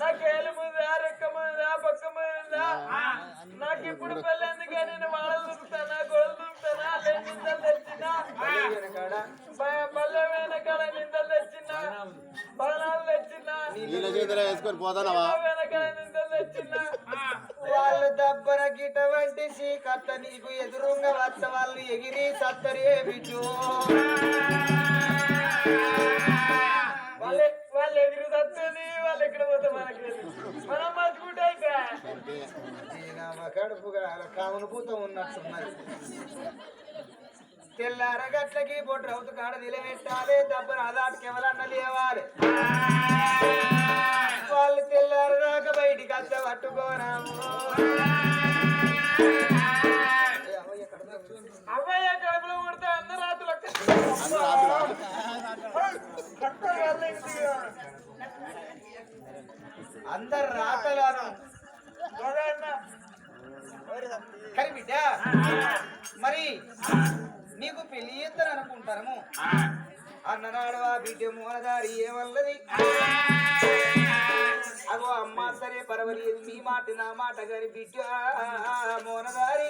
నాకు ఏలుముందా రెక్కముందా పక్కముందా నాకు ఇప్పుడు పెళ్ళి ఎందుకే నేను వాడలు దొరుకుతానా గొడవలు దొరుకుతానా నిందలు తెచ్చినా పల్లె వెనకాల నిందలు తెచ్చినా బలనాలు తెచ్చినా వేసుకొని పోతానవా వెనకాల నిందలు తెచ్చినా వాళ్ళు దబ్బర గిటవంటి సీకట్ట నీకు ఎదురుగా వచ్చ వాళ్ళు ఎగిరి సత్తరే బిడ్డు వాళ్ళు ఎదురు తత్తది వాళ్ళు ఎక్కడ పోతే మనకి మనం మర్చుకుంటే కడుపుగా కామును పూత ఉన్నట్టున్నది తెల్లార గట్లకి పొట్టు రౌతు కాడ నిలబెట్టాలి దబ్బర అదాటికి ఎవరన్నా లేవాలి వాళ్ళు తెల్లారు దాకా బయటికి అత్త పట్టుకోరాము అవ్వయ్య కడుపులో కొడితే అన్న రాత్రులు అందరు రాతలాను కరి బిడ్డ మరి నీకు పెళ్లి చేస్తారు అనుకుంటాము అన్ననాడు ఆ బిడ్డ మూలదారి ఏమన్నది అగో అమ్మ సరే పర్వాలేదు మీ మాట నా మాట గారి బిడ్డ మోనదారి